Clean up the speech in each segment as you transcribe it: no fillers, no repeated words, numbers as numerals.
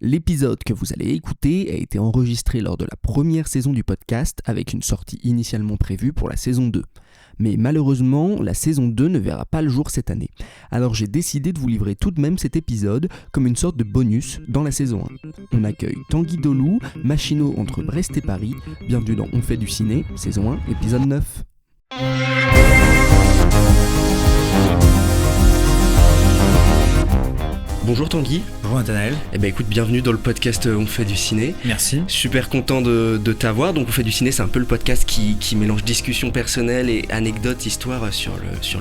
L'épisode que vous allez écouter a été enregistré lors de la première saison du podcast avec une sortie initialement prévue pour la saison 2. Mais malheureusement, la saison 2 ne verra pas le jour cette année. Alors j'ai décidé de vous livrer tout de même cet épisode comme une sorte de bonus dans la saison 1. On accueille Tanguy Dolou, machinot entre Brest et Paris. Bienvenue dans On fait du ciné, saison 1, épisode 9. Bonjour Tanguy. Bonjour Nathanaël. Eh ben écoute, bienvenue dans le podcast On fait du ciné. Merci. Super content de t'avoir. Donc On fait du ciné, c'est un peu le podcast qui mélange discussion personnelle et anecdotes, histoire sur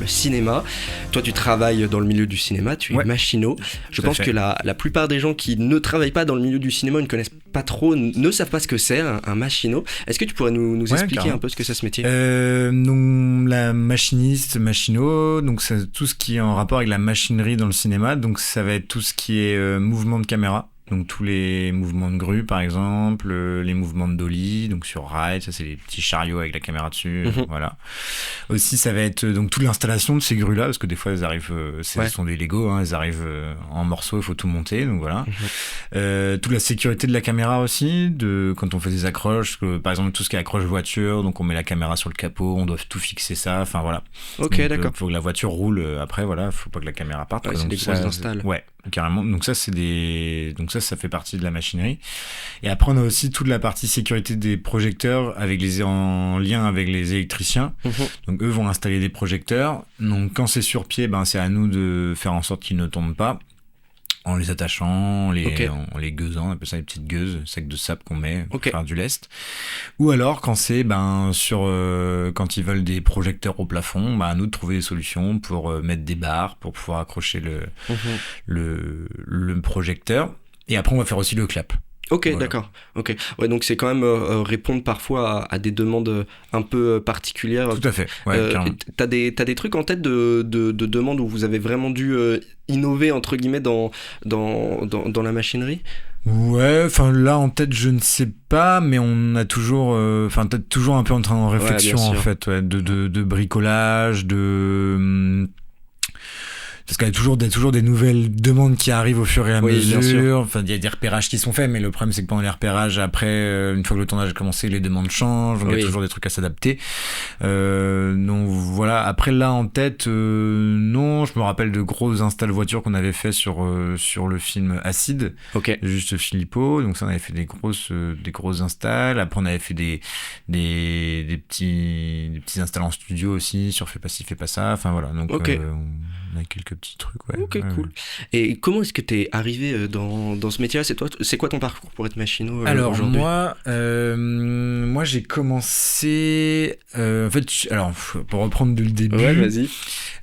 le cinéma. Toi tu travailles dans le milieu du cinéma, tu es machinot. Je pense que la plupart des gens qui ne travaillent pas dans le milieu du cinéma, ne connaissent pas trop, ne savent pas ce que c'est un machinot. Est-ce que tu pourrais nous expliquer carrément un peu ce que c'est ce métier ? Donc la machinot, donc c'est tout ce qui est en rapport avec la machinerie dans le cinéma. Donc ça va être tout ce qui est mouvement de caméra, donc tous les mouvements de grue par exemple, les mouvements de dolly, donc sur ride, ça c'est les petits chariots avec la caméra dessus, voilà. Aussi ça va être donc toute l'installation de ces grues là, parce que des fois elles arrivent, ce sont des Lego, elles arrivent en morceaux, il faut tout monter, donc voilà. Toute la sécurité de la caméra aussi, quand on fait des accroches, par exemple tout ce qui est accroche voiture, donc on met la caméra sur le capot, on doit tout fixer ça, enfin voilà. Ok, donc, d'accord. Faut que la voiture roule après, voilà, faut pas que la caméra parte. Ouais, c'est des grosses installs. Ouais, carrément. Donc ça ça fait partie de la machinerie. Et après on a aussi toute la partie sécurité des projecteurs en lien avec les électriciens. Donc eux vont installer des projecteurs. Donc quand c'est sur pied, c'est à nous de faire en sorte qu'ils ne tombent pas, en les attachant, en les gueusant, on appelle ça les petites gueuses, sacs de sable qu'on met pour faire du lest. Ou alors quand c'est quand ils veulent des projecteurs au plafond, à nous de trouver des solutions pour mettre des barres pour pouvoir accrocher le projecteur. Et après on va faire aussi le clap. Ok, voilà. D'accord. Ok. Ouais, donc c'est quand même répondre parfois à des demandes un peu particulières. Tout à fait. Ouais, t'as des trucs en tête de demandes où vous avez vraiment dû innover entre guillemets dans la machinerie ? Ouais, enfin là en tête je ne sais pas, mais on a toujours, peut-être toujours un peu en train de réflexion en fait, de bricolage, parce qu'il y a toujours des nouvelles demandes qui arrivent au fur et à mesure. Enfin, il y a des repérages qui sont faits, mais le problème c'est que pendant les repérages, après, une fois que le tournage a commencé, les demandes changent, donc il y a toujours des trucs à s'adapter. Donc voilà. Après là en tête, non, je me rappelle de grosses installs voitures qu'on avait fait sur le film Acide, de Juste Philippot. Donc ça on avait fait des grosses installs. Après on avait fait des petits installs en studio aussi sur Fais pas ci, fais pas ça. Enfin voilà. Donc on a quelques petits trucs, ouais. Ok, cool. Et comment est-ce que t'es arrivé dans ce métier-là ? C'est quoi ton parcours pour être machinot aujourd'hui ? Moi j'ai commencé... en fait, pour reprendre le début... Ouais, vas-y.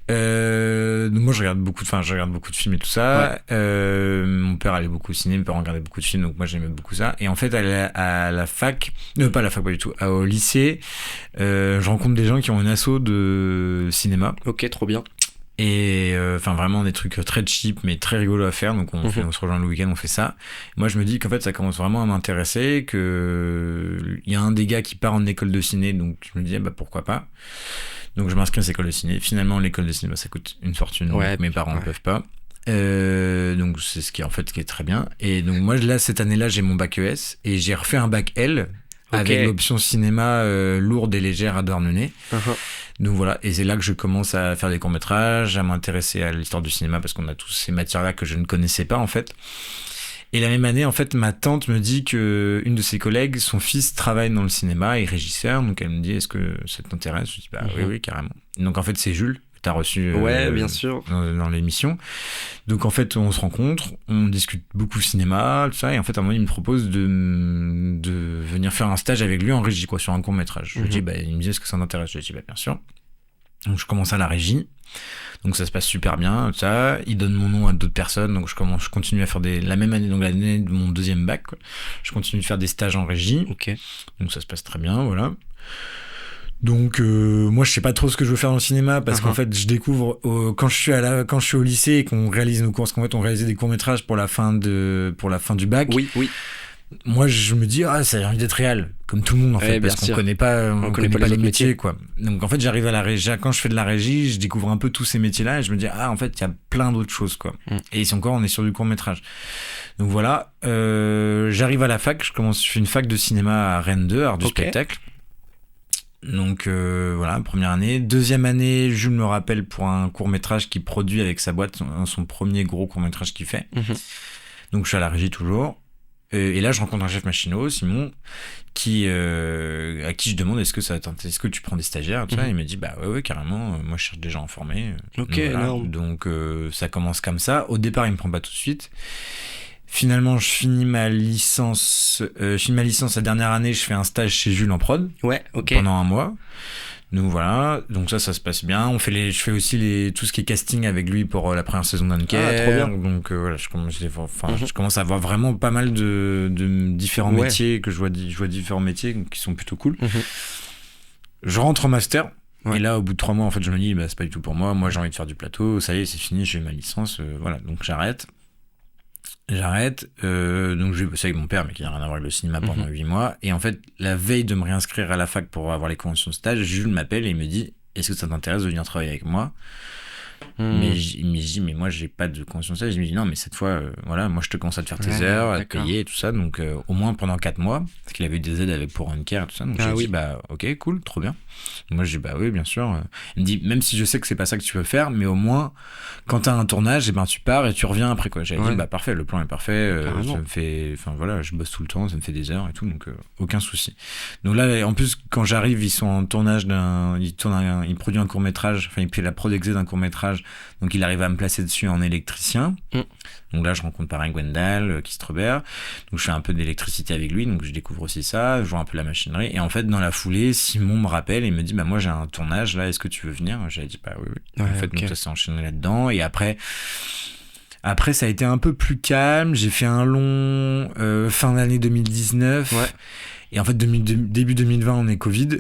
Moi je regarde beaucoup de films et tout ça. Mon père allait beaucoup au ciné, mes parents regardaient beaucoup de films, donc moi j'aimais beaucoup ça. Et en fait à la fac, pas à la fac pas du tout, au lycée, je rencontre des gens qui ont une asso de cinéma. Ok, trop bien. Et vraiment des trucs très cheap mais très rigolos à faire, donc on se rejoint le week-end, on fait ça. Moi je me dis qu'en fait ça commence vraiment à m'intéresser, que il y a un des gars qui part en école de ciné, donc je me disais pourquoi pas. Donc je m'inscris à cette école de ciné. Finalement l'école de cinéma ça coûte une fortune, donc mes parents ne peuvent pas. Donc c'est ce qui est très bien. Et donc moi là cette année-là j'ai mon bac ES et j'ai refait un bac L avec l'option cinéma lourde et légère à Douarnenez. Donc voilà, et c'est là que je commence à faire des courts-métrages, à m'intéresser à l'histoire du cinéma, parce qu'on a tous ces matières-là que je ne connaissais pas en fait. Et la même année, en fait, ma tante me dit que une de ses collègues, son fils travaille dans le cinéma, il est régisseur, donc elle me dit, est-ce que ça t'intéresse ? Je dis, oui, carrément. Donc en fait, c'est Jules que t'as reçu bien sûr. Dans l'émission. Donc en fait, on se rencontre, on discute beaucoup cinéma, tout ça, et en fait, à un moment, il me propose de venir faire un stage avec lui en régie, sur un court-métrage. Je lui dis, il me dit, est-ce que ça t'intéresse ? Je lui dis, bien sûr. Donc je commence à la régie, donc ça se passe super bien, tout ça. Il donne mon nom à d'autres personnes, donc je continue à faire la même année, donc l'année de mon deuxième bac, je continue de faire des stages en régie. Donc ça se passe très bien, voilà. Donc moi je sais pas trop ce que je veux faire dans le cinéma, parce qu'en fait je découvre quand je suis au lycée et qu'on réalise nos cours, parce qu'en fait on réalisait des courts-métrages pour la fin du bac. Oui. Moi je me dis ça a envie d'être réel, comme tout le monde en fait, parce qu'on connaît pas les métiers quoi. Donc en fait j'arrive à la régie, quand je fais de la régie, je découvre un peu tous ces métiers là et je me dis en fait il y a plein d'autres choses quoi. Et si encore on est sur du court-métrage. Donc voilà, j'arrive à la fac, je fais une fac de cinéma à Rennes 2, art du spectacle. Donc voilà, première année. Deuxième année, Jules me rappelle pour un court-métrage qu'il produit avec sa boîte, son premier gros court-métrage qu'il fait. Donc je suis à la régie toujours. Et là, je rencontre un chef machinot, Simon, à qui je demande est-ce que tu prends des stagiaires, tout ça. Il me dit ouais, carrément, moi je cherche des gens à former. Donc ça commence comme ça. Au départ, il me prend pas tout de suite. Finalement, je finis ma licence la dernière année, je fais un stage chez Jules en prod. Ouais, ok. Pendant un mois. Donc voilà, donc ça se passe bien. Je fais aussi tout ce qui est casting avec lui pour la première saison d'Unker. Trop bien. Donc voilà, je commence à voir vraiment pas mal de différents métiers, que je vois différents métiers qui sont plutôt cool. Je rentre en master. Et là, au bout de 3 mois, en fait, je me dis, c'est pas du tout pour moi. Moi, j'ai envie de faire du plateau. Ça y est, c'est fini, j'ai eu ma licence. Voilà, donc j'arrête. Donc je vais bosser avec mon père, mais qui n'a rien à voir avec le cinéma pendant 8 mois. Et en fait, la veille de me réinscrire à la fac pour avoir les conventions de stage, Jules m'appelle et il me dit est-ce que ça t'intéresse de venir travailler avec moi? Mais il me dit mais moi j'ai pas de convention de stage. Je me dis non, mais cette fois voilà, moi je te conseille de faire tes heures, à te payer et tout ça, donc au moins pendant 4 mois, parce qu'il avait eu des aides pour Unker et tout ça. Donc j'ai dit ok, cool, trop bien. Moi je dis oui, bien sûr. Il me dit même si je sais que c'est pas ça que tu veux faire, mais au moins quand t'as un tournage, tu pars et tu reviens après quoi. J'avais dit parfait, le plan est parfait, ça me fait, voilà, je bosse tout le temps, ça me fait des heures et tout, donc aucun souci. Donc là en plus quand j'arrive, ils sont en tournage il produit un court-métrage, il fait la prod exé d'un court-métrage, donc il arrive à me placer dessus en électricien. Donc là je rencontre pareil Gwendal, Kistrobert, donc je fais un peu d'électricité avec lui, donc je découvre aussi ça, je vois un peu la machinerie, et en fait dans la foulée Simon me rappelle et me dit moi j'ai un tournage là, est-ce que tu veux venir? J'avais dit oui. En fait donc ça s'est enchaîné là-dedans, et après ça a été un peu plus calme. J'ai fait un long fin d'année 2019, et en fait début 2020 on est Covid,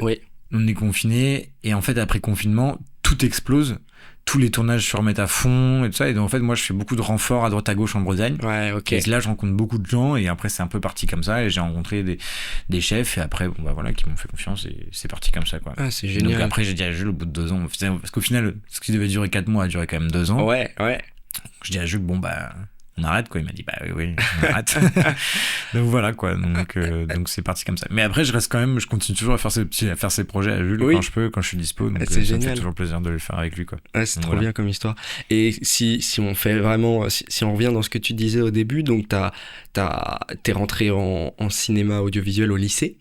on est confiné, et en fait après confinement tout explose. Tous les tournages se remettent à fond et tout ça, et donc en fait moi je fais beaucoup de renforts à droite à gauche en Bretagne, et là je rencontre beaucoup de gens, et après c'est un peu parti comme ça, et j'ai rencontré des chefs, et après qui m'ont fait confiance, et c'est parti comme ça quoi. C'est génial. Donc après j'ai dit à Jules au bout de 2 ans, parce qu'au final ce qui devait durer 4 mois a duré quand même 2 ans. Je dis à Jules on arrête quoi. Il m'a dit oui, on arrête. Donc voilà quoi, donc c'est parti comme ça. Mais après je continue toujours à faire ces projets à Jules quand je peux, quand je suis dispo, donc c'est ça génial. me fait toujours plaisir de le faire avec lui quoi. C'est donc trop bien comme histoire. Et si on fait vraiment, si on revient dans ce que tu disais au début, donc t'es rentré en cinéma audiovisuel au lycée.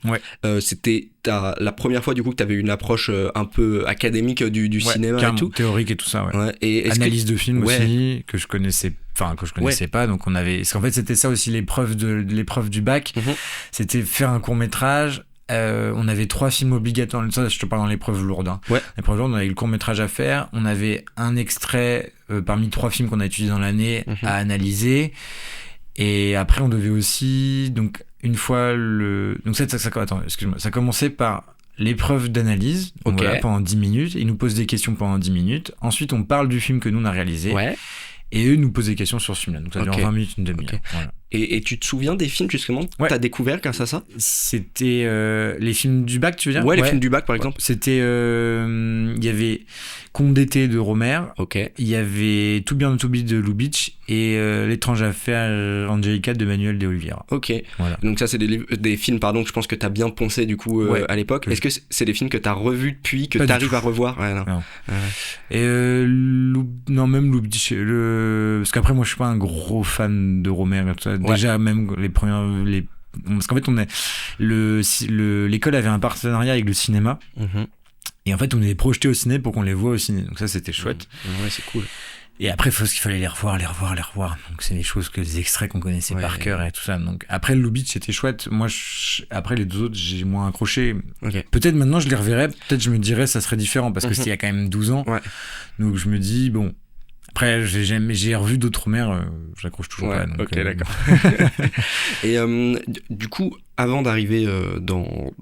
C'était la première fois du coup que t'avais une approche un peu académique du cinéma et tout, théorique et tout ça. Et analyse de film aussi, que je connaissais pas, donc on avait, parce qu'en fait c'était ça aussi l'épreuve du bac, c'était faire un court-métrage. On avait 3 films obligatoires, ça je te parle dans l'épreuve lourde. L'épreuve lourde, on avait le court-métrage à faire, on avait un extrait parmi 3 films qu'on a étudiés dans l'année à analyser, et après on devait aussi, donc une fois donc ça commençait par l'épreuve d'analyse, pendant 10 minutes, ils nous posent des questions pendant 10 minutes, ensuite on parle du film que nous on a réalisé, et eux nous posent des questions sur ce film-là, donc ça dure 20 minutes, une demi-heure. Voilà. Et tu te souviens des films justement que t'as découvert grâce à ça? C'était les films du bac, tu veux dire? Les films du bac par exemple. C'était il y avait Conte d'été de Romer, il y avait Tout bien Toby de Lubitsch, et L'étrange affaire Angelica de Manuel de Oliveira. Voilà. Donc ça c'est des films que je pense que t'as bien poncé du coup à l'époque. Est-ce que c'est des films que t'as revus depuis, que t'arrives à revoir? Non. Et non, même Lubitsch, parce qu'après moi je suis pas un gros fan de Romer et tout ça. Déjà même les premières parce qu'en fait l'école avait un partenariat avec le cinéma, et en fait on est projeté au ciné pour qu'on les voit au ciné, donc ça c'était chouette. C'est cool. Et après il fallait les revoir, donc c'est des choses que des extraits qu'on connaissait par cœur et tout ça. Donc après le Lubitsch c'était chouette. Moi après les 2 autres j'ai moins accroché. Peut-être maintenant je les reverrai, peut-être je me dirais ça serait différent, parce que c'était il y a quand même 12 ans, donc je me dis bon. Après, j'ai revu d'autres mères, j'accroche toujours pas. Donc, d'accord. Et du coup, avant d'arriver dans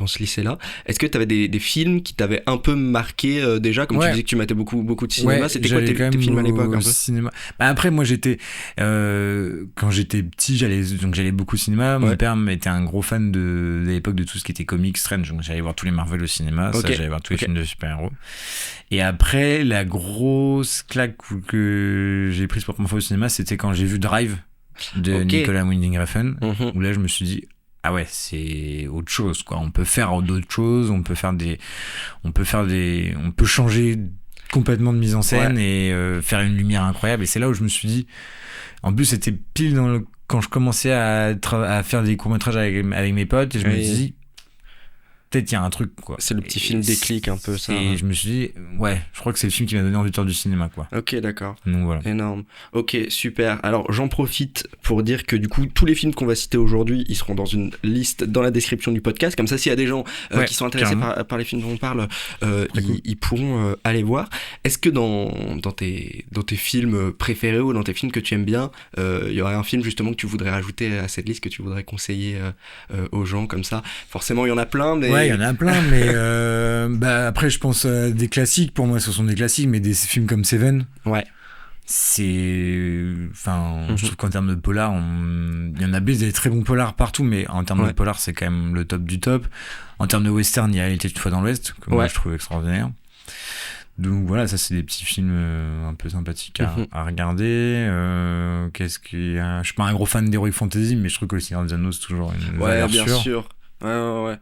ce lycée-là, est-ce que tu avais des films qui t'avaient un peu marqué déjà, comme tu disais que tu matais beaucoup de cinéma, c'était quoi tes films à l'époque un peu? Cinéma. Après, moi j'étais quand j'étais petit, j'allais beaucoup au cinéma. Mon père était un gros fan de l'époque de tout ce qui était comics, Strange, donc j'allais voir tous les Marvel au cinéma, j'allais voir tous les films de super-héros. Et après, la grosse claque que j'ai prise pour ma fois au cinéma, c'était quand j'ai vu Drive. de Ok. Nicolas Winding Refn, Mhm. où là je me suis dit ah ouais, c'est autre chose quoi. On peut faire d'autres choses, on peut changer complètement de mise en scène et faire une lumière incroyable. Et c'est là où je me suis dit, en plus c'était pile quand je commençais à faire des courts-métrages avec mes potes, et je me dis peut-être il y a un truc quoi. C'est le petit film déclic un peu ça. Et je me suis dit ouais, je crois que c'est le film qui m'a donné envie de faire du cinéma quoi. Ok, d'accord. Donc voilà. Énorme. Ok, super. Alors j'en profite pour dire que du coup tous les films qu'on va citer aujourd'hui, ils seront dans une liste dans la description du podcast. Comme ça, s'il y a des gens qui sont intéressés par les films dont on parle, ils pourront aller voir. Est-ce que dans tes films préférés ou dans tes films que tu aimes bien, il y aurait un film justement que tu voudrais rajouter à cette liste, que tu voudrais conseiller aux gens comme ça? Forcément, il y en a plein, mais... Ouais, il y en a plein, mais après je pense à des classiques. Pour moi, ce sont des classiques, mais des films comme Seven. Ouais. Je trouve qu'en termes de polar, il y en a des très bons polars partout, mais en termes de polar, c'est quand même le top du top. En termes de western, il y a Il était une fois dans l'Ouest, que moi je trouve extraordinaire. Donc voilà, ça c'est des petits films un peu sympathiques à regarder. Qu'est-ce qu'il y a ? Je suis pas un gros fan d'Heroic Fantasy, mais je trouve que Le Seigneur des Anneaux c'est toujours une valeur bien sûre. sûr. Ouais.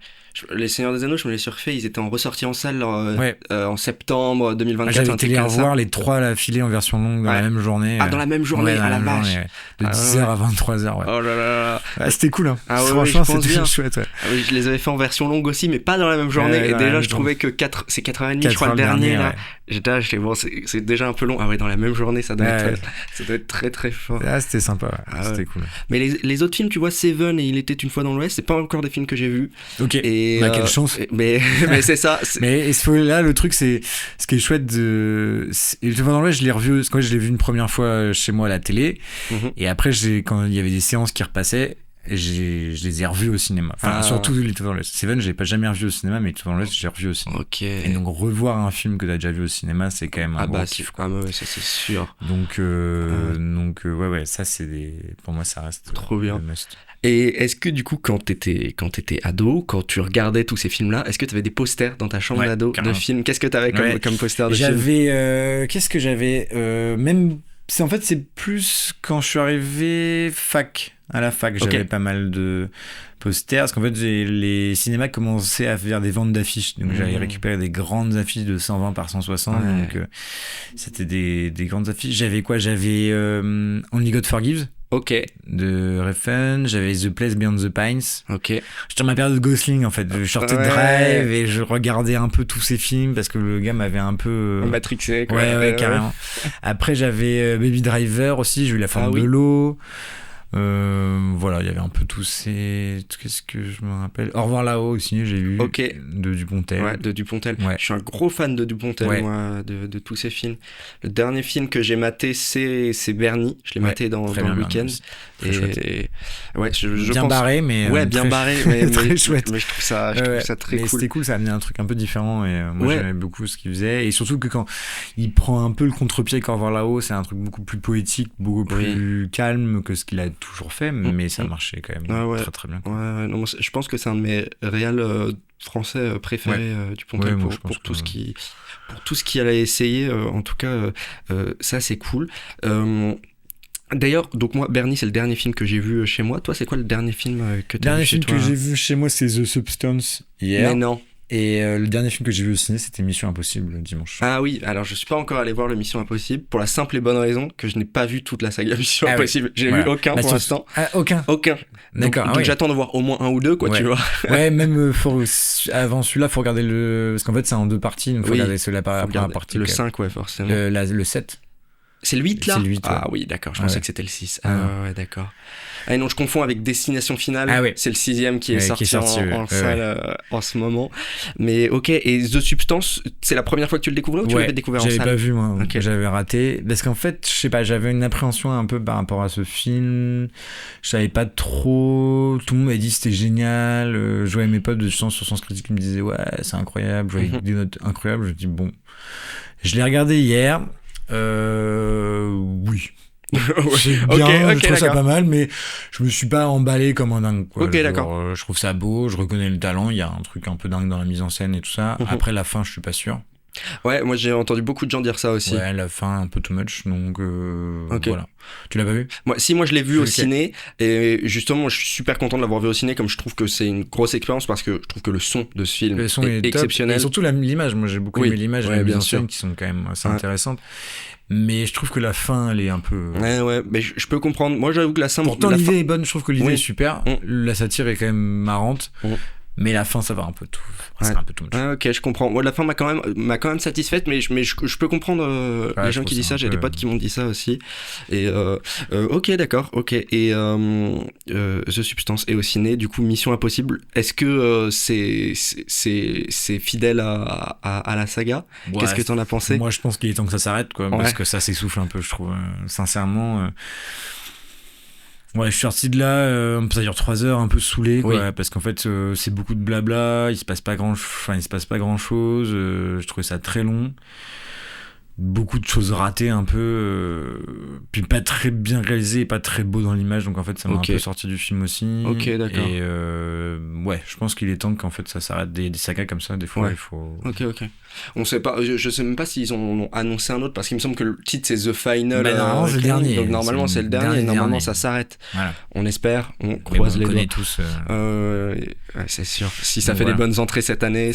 Les Seigneurs des Anneaux, je me les suis refait, ils étaient ressortis en salle en septembre 2024. J'avais été les revoir les trois d'affilée en version longue dans la même journée. Ah, dans la même journée, à la vache. De 10h à 23h, ouais. Oh là là. Ah, c'était cool, hein. Ah, ouais, franchement, c'était chouette, ouais. Ah, oui, je les avais fait en version longue aussi, mais pas dans la même journée. Et déjà, je trouvais que c'est 4h30, je crois, le dernier, là. J'étais là, bon, c'est déjà un peu long. Ah ouais, dans la même journée, ça doit être très très fort. Ah, c'était sympa, c'était cool. Mais les autres films, tu vois, Seven et Il était une fois dans l'Ouest, c'est pas encore des films que j'ai vus. Ok, quelle chance. Mais c'est ça. Mais là, le truc, c'est ce qui est chouette de. Il était une fois dans l'Ouest, je l'ai revu, quand je l'ai vu une première fois chez moi à la télé, et après, quand il y avait des séances qui repassaient, je les ai revus au cinéma. Enfin, surtout Il était dans l'Ouest. Seven, je l'ai pas jamais revu au cinéma, mais Il était dans l'Ouest, j'ai revu au cinéma. Ok. Et donc, revoir un film que t'as déjà vu au cinéma, c'est quand même un gros kiff, quoi. Ouais, ça c'est sûr. Donc, ça, pour moi, ça reste trop bien. Must. Et est-ce que du coup, quand t'étais ado, quand tu regardais tous ces films-là, est-ce que t'avais des posters dans ta chambre d'ado de films? Qu'est-ce que t'avais comme poster de films? Qu'est-ce que j'avais même. C'est plus quand je suis arrivé à la fac, j'avais pas mal de posters, parce qu'en fait les cinémas commençaient à faire des ventes d'affiches, donc j'avais récupéré des grandes affiches de 120 par 160, donc c'était des grandes affiches. J'avais Only God Forgives de Refn, j'avais The Place Beyond the Pines. J'étais dans ma période de Gosling en fait, je sortais de Drive et je regardais un peu tous ces films parce que le gars m'avait un peu matrixé quoi. Ouais, carrément. Après j'avais Baby Driver aussi, j'ai eu La forme de l'eau. Voilà, il y avait un peu tous ces. Qu'est-ce que je me rappelle? Au revoir là-haut aussi, j'ai vu. De Dupontel. Ouais, de Dupontel. Ouais. Je suis un gros fan de Dupontel, moi, de tous ces films. Le dernier film que j'ai maté, c'est Bernie. Je l'ai maté dans le week-end. Et ouais, je bien pense... barré, mais. Ouais, bien barré, mais très chouette. Mais je trouve ça très cool. C'était cool, ça a amené un truc un peu différent et moi j'aimais beaucoup ce qu'il faisait. Et surtout que quand il prend un peu le contre-pied qu'Au revoir là-haut, c'est un truc beaucoup plus poétique, beaucoup plus calme que ce qu'il a toujours fait, mais ça marchait quand même très très bien. Non, je pense que c'est un de mes réels français préférés du Pontel pour tout ce qu'il a essayé. En tout cas, ça c'est cool. D'ailleurs, donc moi, Bernie, c'est le dernier film que j'ai vu chez moi. Toi, c'est quoi le dernier film que tu as vu chez toi? Le dernier film que j'ai vu chez moi, c'est The Substance hier. Mais non. Et le dernier film que j'ai vu au ciné, c'était Mission Impossible dimanche. Ah oui, alors je suis pas encore allé voir le Mission Impossible pour la simple et bonne raison que je n'ai pas vu toute la saga Mission Impossible. J'ai vu aucun pour l'instant. Aucun. D'accord. Donc j'attends de voir au moins un ou deux, quoi, tu vois. Ouais, même avant celui-là, faut regarder parce qu'en fait, c'est en deux parties. Donc faut regarder celui-là par partie. Le 5, ouais, forcément. Le 7. C'est le 8 là? C'est le 8, Ah oui, d'accord, je pensais que c'était le 6. Ouais, d'accord. Ah non, je confonds avec Destination Finale. C'est le 6e qui est sorti en salle en ce moment. Mais ok, et The Substance, c'est la première fois que tu le découvrais ou tu l'avais découvert en salle? J'avais pas vu moi, j'avais raté. Parce qu'en fait, je sais pas, j'avais une appréhension un peu par rapport à ce film. Je savais pas trop. Tout le monde m'a dit c'était génial. Je voyais mes potes de sur Sens Critique qui me disaient ouais, c'est incroyable. Je voyais des notes incroyables. Je me dis bon. Je l'ai regardé hier. Oui. C'est bien, je trouve ça pas mal, mais je me suis pas emballé comme un dingue, quoi. Je trouve ça beau, je reconnais le talent, il y a un truc un peu dingue dans la mise en scène et tout ça. Après la fin, je suis pas sûr. Ouais, moi j'ai entendu beaucoup de gens dire ça aussi. Ouais, la fin un peu too much, donc voilà. Tu l'as pas vu ? Moi je l'ai vu au ciné, et justement je suis super content de l'avoir vu au ciné, comme je trouve que c'est une grosse expérience, parce que je trouve que le son de ce film est exceptionnel. Et surtout l'image, moi j'ai beaucoup aimé l'image et la mise en scène qui sont quand même assez intéressantes. Mais je trouve que la fin, elle est un peu... Ouais, mais je peux comprendre. Moi, j'avoue que la fin... Pourtant, l'idée est bonne, je trouve que l'idée est super. La satire est quand même marrante. Mais la fin, ça va un peu tout. C'est un peu tout. Ok, je comprends. Moi, la fin m'a quand même satisfaite, mais je peux comprendre les gens qui disent ça. J'ai des potes qui m'ont dit ça aussi. Et ok, d'accord. Ok. Et The Substance est au ciné. Du coup, Mission Impossible. Est-ce que c'est fidèle à la saga ? Qu'est-ce que t'en as pensé ? Moi, je pense qu'il est temps que ça s'arrête, quoi, parce que ça s'essouffle un peu, je trouve. Sincèrement. Ouais, je suis sorti de là, ça dure 3 heures, un peu saoulé, quoi, parce qu'en fait, c'est beaucoup de blabla, il se passe pas grand chose, je trouvais ça très long. Beaucoup de choses ratées un peu, puis pas très bien réalisé, pas très beau dans l'image, donc en fait ça m'a un peu sorti du film aussi. Ok, d'accord. Et ouais, je pense qu'il est temps qu'en fait ça s'arrête, des sagas comme ça, des fois il faut... Ok. On sait pas, je sais même pas s'ils ont annoncé un autre, parce qu'il me semble que le titre c'est The Final. Normalement c'est le dernier. Donc normalement c'est le dernier, normalement ça s'arrête. Voilà. On espère, on croise les doigts. Tous. C'est sûr. Si ça fait des bonnes entrées cette année,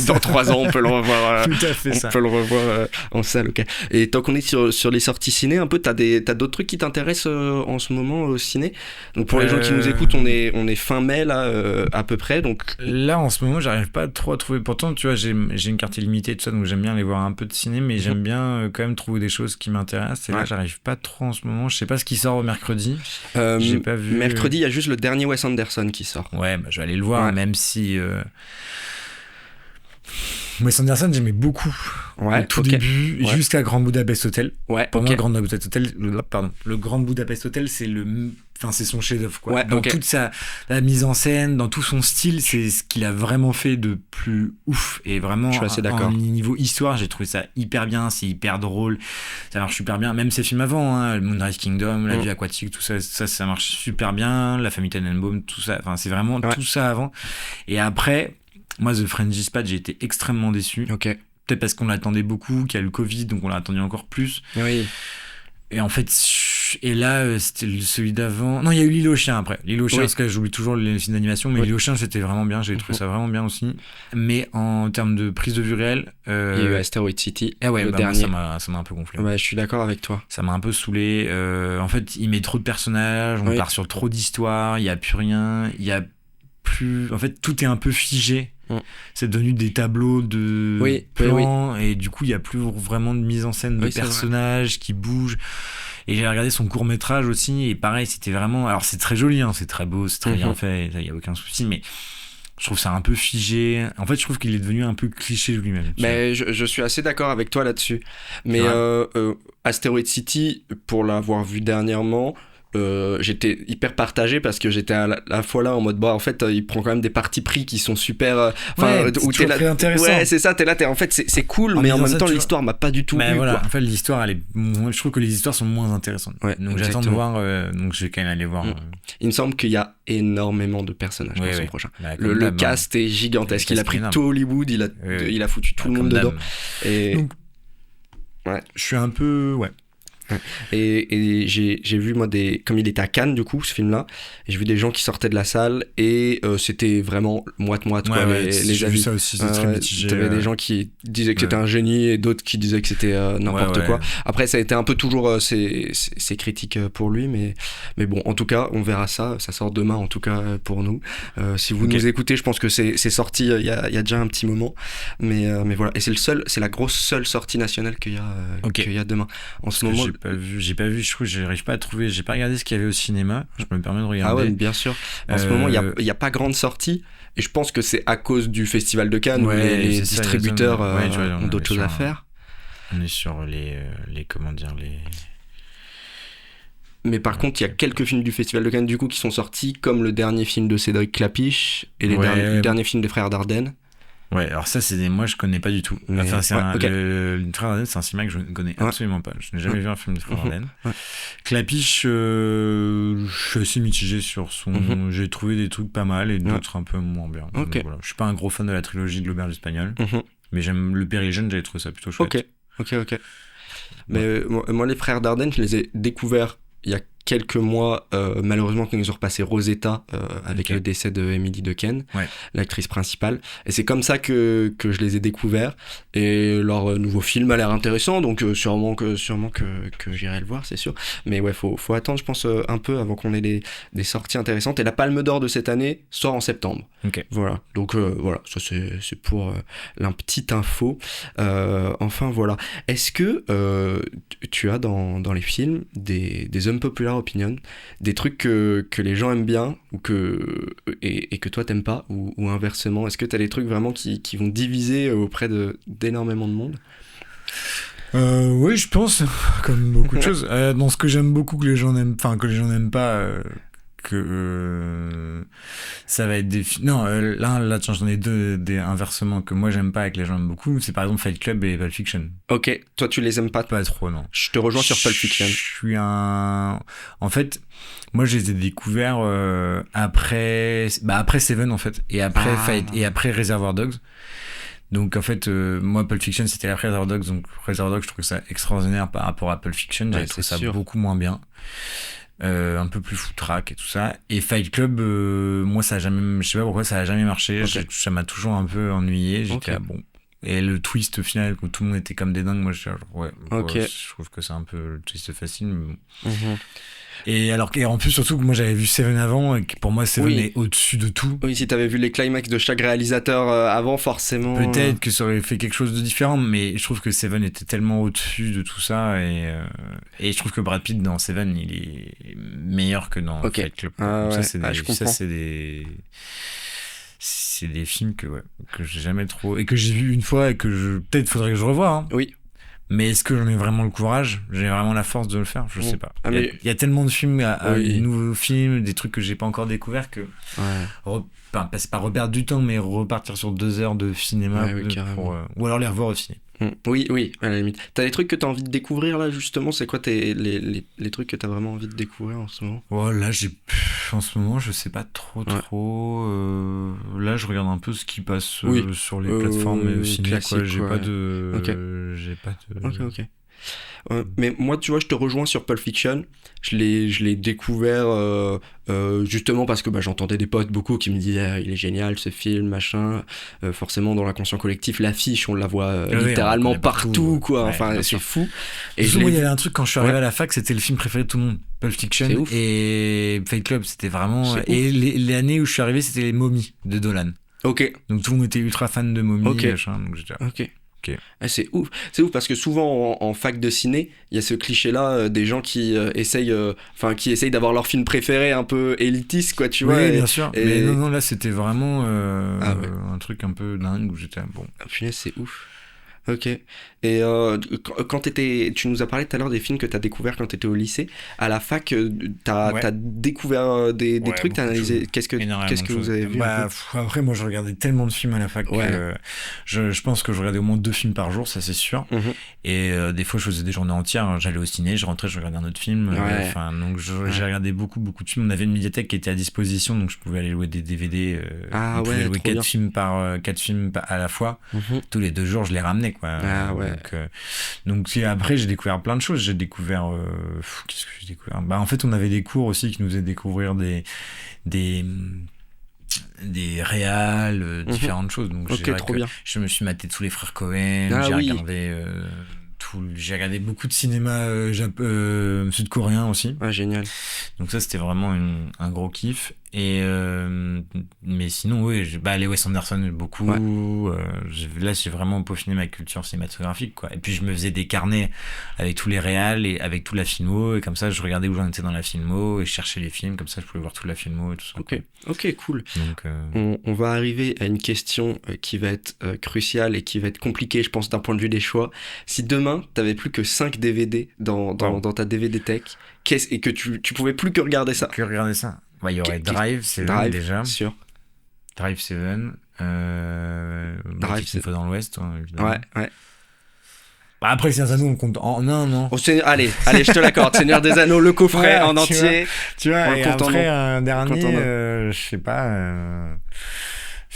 dans 3 ans on peut le revoir. Tout à fait ça. On peut le revoir en salle, ok. Et tant qu'on est sur les sorties ciné, un peu, t'as d'autres trucs qui t'intéressent en ce moment au ciné ? Donc pour les gens qui nous écoutent, on est fin mai là, à peu près. Donc là en ce moment, j'arrive pas trop à trouver. Pourtant, tu vois, j'ai une carte illimitée et tout ça, donc j'aime bien aller voir un peu de ciné, mais j'aime bien quand même trouver des choses qui m'intéressent. Et là, j'arrive pas trop en ce moment. Je sais pas ce qui sort mercredi. J'ai pas vu. Mercredi, il y a juste le dernier Wes Anderson qui sort. Ouais, je vais aller le voir, même si. Wes Anderson, j'aimais beaucoup au tout début, jusqu'à Grand Budapest Hotel. Pour moi, Grand Budapest Hotel, le Grand Budapest Hotel, c'est son chef-d'œuvre, quoi. Dans toute la mise en scène, dans tout son style, c'est ce qu'il a vraiment fait de plus ouf. Et vraiment, je suis assez d'accord. Niveau histoire, j'ai trouvé ça hyper bien, c'est hyper drôle, ça marche super bien. Même ses films avant, le Moonrise Kingdom, La Vie aquatique, tout ça, ça marche super bien. La famille Tenenbaum, tout ça, enfin, c'est vraiment tout ça avant. Et après, moi, The French Dispatch, j'ai été extrêmement déçu. Peut-être parce qu'on l'attendait beaucoup, qu'il y a le Covid, donc on l'a attendu encore plus. Et en fait, et là, c'était celui d'avant. Non, il y a eu L'Île aux chiens après. L'Île aux chiens, parce que j'oublie toujours les films d'animation, mais L'Île aux chiens, c'était vraiment bien. J'ai trouvé ça vraiment bien aussi. Mais en termes de prise de vue réelle. Il y a eu Asteroid City. Le dernier. Moi, ça m'a un peu gonflé. Je suis d'accord avec toi. Ça m'a un peu saoulé. En fait, il met trop de personnages, on part sur trop d'histoires, il n'y a plus rien. Il y a plus. En fait, tout est un peu figé. C'est devenu des tableaux de plans et du coup il n'y a plus vraiment de mise en scène de personnages qui bougent. Et j'ai regardé son court-métrage aussi et pareil, c'était vraiment, alors c'est très joli, c'est très beau, c'est très bien fait, il n'y a aucun souci, mais je trouve ça un peu figé. En fait, je trouve qu'il est devenu un peu cliché lui-même. Mais je suis assez d'accord avec toi là-dessus. Mais Asteroid City, pour l'avoir vu dernièrement, j'étais hyper partagé parce que j'étais à la fois là en mode en fait il prend quand même des partis pris qui sont super où t'es là, ouais c'est ça, t'es là en fait c'est cool, mais en même temps l'histoire m'a pas du tout plu, voilà, en fait l'histoire je trouve que les histoires sont moins intéressantes, donc j'attends de voir, donc je vais quand même aller voir. Il me semble qu'il y a énormément de personnages dans son prochain. Le cast est gigantesque, il a pris tout Hollywood, il a foutu tout le monde dedans, et donc, je suis un peu et j'ai vu moi comme il était à Cannes du coup ce film là, et j'ai vu des gens qui sortaient de la salle et c'était vraiment moite-moite les avis. J'ai vu ça aussi, c'est très mitigé. T'avais des gens qui disaient que c'était un génie et d'autres qui disaient que c'était n'importe quoi. Après ça a été un peu toujours ces critiques pour lui, mais bon, en tout cas on verra ça sort demain en tout cas pour nous. Si vous nous écoutez, je pense que c'est sorti il y a déjà un petit moment, mais voilà, et c'est la grosse seule sortie nationale qu'il y a demain en ce moment. J'ai pas vu, je trouve, j'arrive pas à trouver, j'ai pas regardé ce qu'il y avait au cinéma, je me permets de regarder. Ah ouais, bien sûr. En ce moment, il y a pas grande sortie, et je pense que c'est à cause du Festival de Cannes où les distributeurs ont d'autres choses à faire. On est sur les Mais par contre, il y a quelques films du Festival de Cannes du coup qui sont sortis, comme le dernier film de Cédric Clapiche et les derniers films des Frères Dardenne. Ouais, alors ça, moi je connais pas du tout. Enfin, le Frères Dardenne, c'est un cinéma que je ne connais absolument pas. Je n'ai jamais vu un film de Frères Dardenne. Clapiche, je suis assez mitigé sur son. J'ai trouvé des trucs pas mal et d'autres un peu moins bien. Donc, voilà. Je suis pas un gros fan de la trilogie de l'Auberge espagnole. Mais j'aime le Perry Jeune, j'avais trouvé ça plutôt chouette. Ok. Mais moi, les frères Dardenne, je les ai découverts il y a quelques mois, malheureusement, quand ils ont repassé Rosetta, avec le décès de Emily Dequesne, l'actrice principale. Et c'est comme ça que je les ai découverts. Et leur nouveau film a l'air intéressant, donc sûrement que j'irai le voir, c'est sûr. Mais ouais, faut attendre, je pense, un peu avant qu'on ait des sorties intéressantes. Et la Palme d'Or de cette année sort en septembre. Voilà. Donc voilà, ça c'est pour la petite info. Enfin voilà. Est-ce que tu as dans les films des unpopular opinion, des trucs que les gens aiment bien ou et que toi t'aimes pas, ou inversement? Est-ce que t'as des trucs vraiment qui vont diviser auprès d'énormément de monde? Oui, je pense, comme beaucoup de choses. Dans ce que j'aime beaucoup que les gens n'aiment pas, ça va être des non là tiens, j'en ai deux inversement que moi j'aime pas et que les gens aiment beaucoup. C'est par exemple Fight Club et Pulp Fiction. Ok, toi tu les aimes pas trop, non. Je te rejoins sur Pulp Fiction. En fait, moi je les ai découverts après Seven en fait, et après Fight et après Reservoir Dogs. Donc en fait, moi Pulp Fiction c'était après Reservoir Dogs, donc Reservoir Dogs je trouve ça extraordinaire par rapport à Pulp Fiction. J'avais trouvé ça beaucoup moins bien. Un peu plus foutraque et tout ça. Et Fight Club, moi ça a jamais, je sais pas pourquoi ça a jamais marché. Ça m'a toujours un peu ennuyé. J'étais bon. Et le twist final où tout le monde était comme des dingues, moi je trouve que c'est un peu le twist facile, mais bon. Et en plus, surtout que moi j'avais vu Seven avant, et que pour moi Seven est au-dessus de tout. Oui, si t'avais vu les climax de chaque réalisateur avant, forcément. Peut-être que ça aurait fait quelque chose de différent, mais je trouve que Seven était tellement au-dessus de tout ça, et je trouve que Brad Pitt dans Seven, il est meilleur que dans Fight Club. C'est des films que j'ai jamais trop, et que j'ai vu une fois, et que peut-être faudrait que je revoie. Hein. Oui. Mais est-ce que j'en ai vraiment le courage? J'ai vraiment la force de le faire? Je sais pas. Il y a tellement de films, de nouveaux films, des trucs que j'ai pas encore découverts que c'est pas reperdre du temps, mais repartir sur 2 heures de cinéma ou alors les revoir au ciné. Oui, à la limite. T'as des trucs que t'as envie de découvrir là, justement? C'est quoi les trucs que t'as vraiment envie de découvrir en ce moment? Là, en ce moment, je sais pas trop. Là, je regarde un peu ce qui passe sur les plateformes et au ciné. J'ai pas de. Ok. Mais moi, tu vois, je te rejoins sur Pulp Fiction. Je l'ai découvert justement parce que j'entendais des potes beaucoup qui me disaient il est génial ce film, machin. Forcément, dans l'inconscient collectif, l'affiche, on la voit littéralement partout, quoi. Enfin, c'est fou. Et moi, il y avait un truc quand je suis arrivé à la fac, c'était le film préféré de tout le monde. Pulp Fiction et Fight Club, c'était vraiment. Et les années où je suis arrivé, c'était les Momies de Dolan. Ok. Donc tout le monde était ultra fan de Momies. Machin, donc j'étais. Ok. C'est ouf parce que souvent en fac de ciné il y a ce cliché là des gens qui essayent d'avoir leur film préféré un peu élitiste, quoi, tu vois. Bien sûr. Mais non, là c'était vraiment un truc un peu dingue où j'étais bon. Punaise, c'est ouf. Ok. Et quand tu nous as parlé tout à l'heure des films que t'as découvert quand t'étais au lycée, à la fac, t'as découvert des trucs, t'as analysé. Qu'est-ce que vous avez vu? Après, moi, je regardais tellement de films à la fac que je pense que je regardais au moins 2 films par jour, ça c'est sûr. Et des fois, je faisais des journées entières. J'allais au ciné, je rentrais, je regardais un autre film. Donc, j'ai regardé beaucoup de films. On avait une médiathèque qui était à disposition, donc je pouvais aller louer des DVD. On pouvait louer 4 films à la fois. Tous les 2 jours, je les ramenais, quoi. Donc après j'ai découvert plein de choses. J'ai découvert qu'est-ce que j'ai découvert? En fait on avait des cours aussi qui nous faisaient découvrir des réals, différentes choses. Donc je me suis maté tous les frères Cohen, j'ai regardé beaucoup de cinéma sud-coréen aussi. Génial. Donc ça c'était vraiment un gros kiff. Et mais sinon les Wes Anderson beaucoup. Là j'ai vraiment peaufiné ma culture cinématographique, quoi. Et puis je me faisais des carnets avec tous les réals et avec toute la filmo, et comme ça je regardais où j'en étais dans la filmo et je cherchais les films, comme ça je pouvais voir toute la filmo et tout ça. Ok, cool. Donc on va arriver à une question qui va être cruciale et qui va être compliquée, je pense, d'un point de vue des choix. Si demain t'avais plus que 5 DVD dans ta DVD tech, et que tu pouvais plus que regarder ça. Il y aurait Drive, Seven déjà. Sûr. Drive, Seven. Drive, c'est une fois dans l'Ouest, évidemment. Ouais. Après, Seigneur des Anneaux, on compte en non. Allez, je te l'accorde. Seigneur des Anneaux, le coffret en entier. Tu vois, et après, un dernier, je sais pas.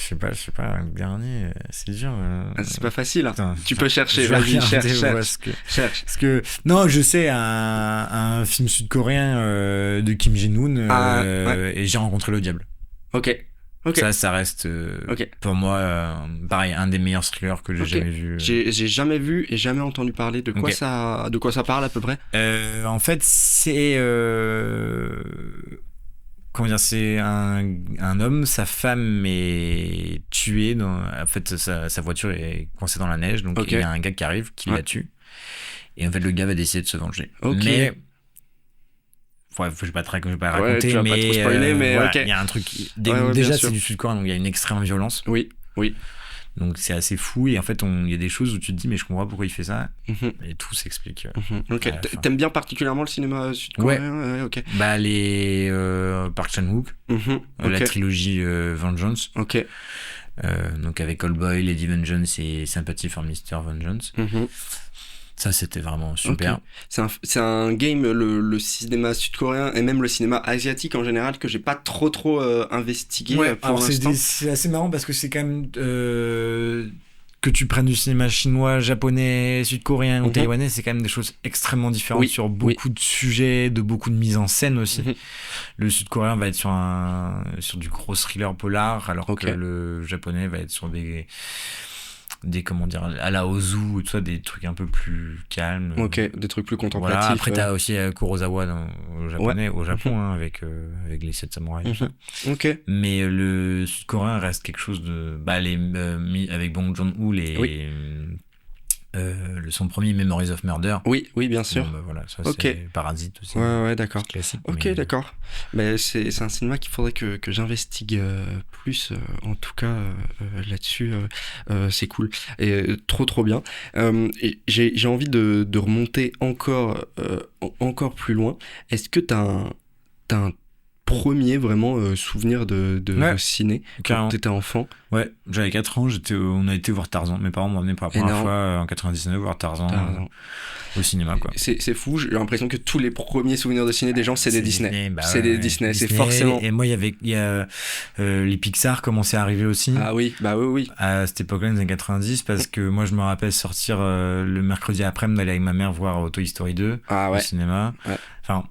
Je sais pas, le dernier, c'est dur. C'est pas facile. Hein. Putain, tu peux chercher, vas-y, cherche. Parce que, non, je sais, un film sud-coréen de Kim Jong-un, et J'ai rencontré le diable. Ok. Ça reste, pour moi, pareil, un des meilleurs thrillers que j'ai jamais vu. J'ai jamais vu et jamais entendu parler. De quoi ça parle à peu près? En fait, c'est... comment dire, c'est un homme, sa femme est tuée en fait sa voiture est coincée dans la neige, donc il y a un gars qui arrive qui la tue, et en fait le gars va décider de se venger. Mais je vais pas raconter, tu vas mais pas trop spoiler, mais voilà, il y a un truc déjà c'est du sud-coréen, donc il y a une extrême violence. Oui. Donc c'est assez fou, et en fait il y a des choses où tu te dis mais je comprends pas pourquoi il fait ça, et tout s'explique. T'aimes bien particulièrement le cinéma sud-coréen? Ouais. Ok. Bah les Park Chan-wook, la trilogie Vengeance. Donc avec Old Boy, Lady Vengeance et Sympathy for Mr. Vengeance. Ça, c'était vraiment super. C'est un game, le cinéma sud-coréen et même le cinéma asiatique en général, que j'ai pas trop investigué pour l'instant. C'est assez marrant parce que c'est quand même... que tu prennes du cinéma chinois, japonais, sud-coréen ou taïwanais, c'est quand même des choses extrêmement différentes sur beaucoup de sujets, de beaucoup de mise en scène aussi. Le sud-coréen va être sur du gros thriller polar, alors que le japonais va être sur des comment dire, à la Ozu et tout ça, des trucs un peu plus calmes. Des trucs plus contemplatifs. Voilà. Après, t'as aussi Kurosawa au Japon, avec les 7 samouraïs. Mais le sud-coréen reste quelque chose de... avec Bong Joon-ho, son premier Memories of Murder. Oui, bien sûr. Voilà, ça c'est Parasite aussi. Ouais, d'accord. Classique. D'accord. Mais c'est un cinéma qu'il faudrait que j'investigue plus, en tout cas là-dessus. C'est cool. Et trop bien. Et j'ai envie de remonter encore plus loin. Est-ce que t'as un premier vraiment souvenir de ciné quand t'étais enfant? Ouais, j'avais 4 ans, on a été voir Tarzan. Mes parents m'ont emmené pour la première fois en 99 voir Tarzan. Au cinéma, quoi. C'est fou, j'ai l'impression que tous les premiers souvenirs de ciné des gens, c'est des Disney. Des Disney, c'est forcément. Et moi, il y a les Pixar commençaient à arriver aussi. Ah oui, oui. À cette époque-là, dans les années 90, parce que moi, je me rappelle sortir le mercredi après-midi, d'aller avec ma mère voir Toy Story 2 au cinéma. Enfin,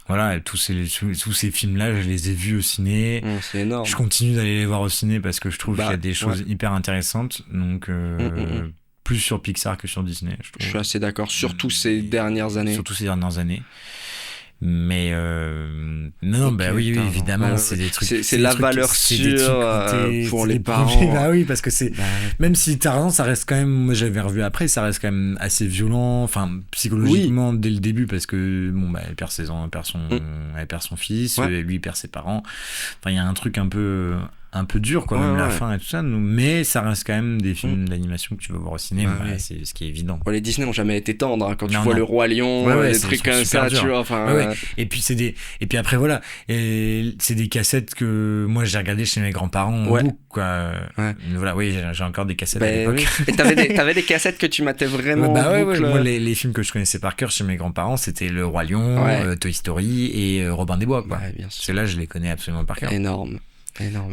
voilà, tous ces films-là, je les ai vus au ciné. C'est énorme. Je continue d'aller les voir au ciné parce que je trouve qu'il y a des choses hyper intéressantes. Donc, plus sur Pixar que sur Disney, je trouve. Je suis assez d'accord, surtout ces dernières années. Mais oui, évidemment, c'est des trucs. C'est la valeur sûre pour les parents. Bah oui, parce que même si Tarzan, ça reste quand même. Moi, j'avais revu après, ça reste quand même assez violent, enfin psychologiquement dès le début, parce que elle perd elle perd son fils, lui il perd ses parents. Enfin, il y a un truc un peu dur, quoi, même la fin et tout ça. Mais ça reste quand même des films d'animation que tu vas voir au ciné. C'est ce qui est évident. Les Disney n'ont jamais été tendres, hein, quand tu vois Le Roi Lion, des trucs comme ça, tu vois. Et puis après, voilà. Et c'est des cassettes que moi j'ai regardé chez mes grands-parents. Quoi. Voilà, j'ai encore des cassettes à l'époque. Et t'avais des cassettes que tu matais vraiment. Moi, les films que je connaissais par cœur chez mes grands-parents, c'était Le Roi Lion, Toy Story et Robin des Bois, quoi. Ceux-là, je les connais absolument par cœur. Énorme.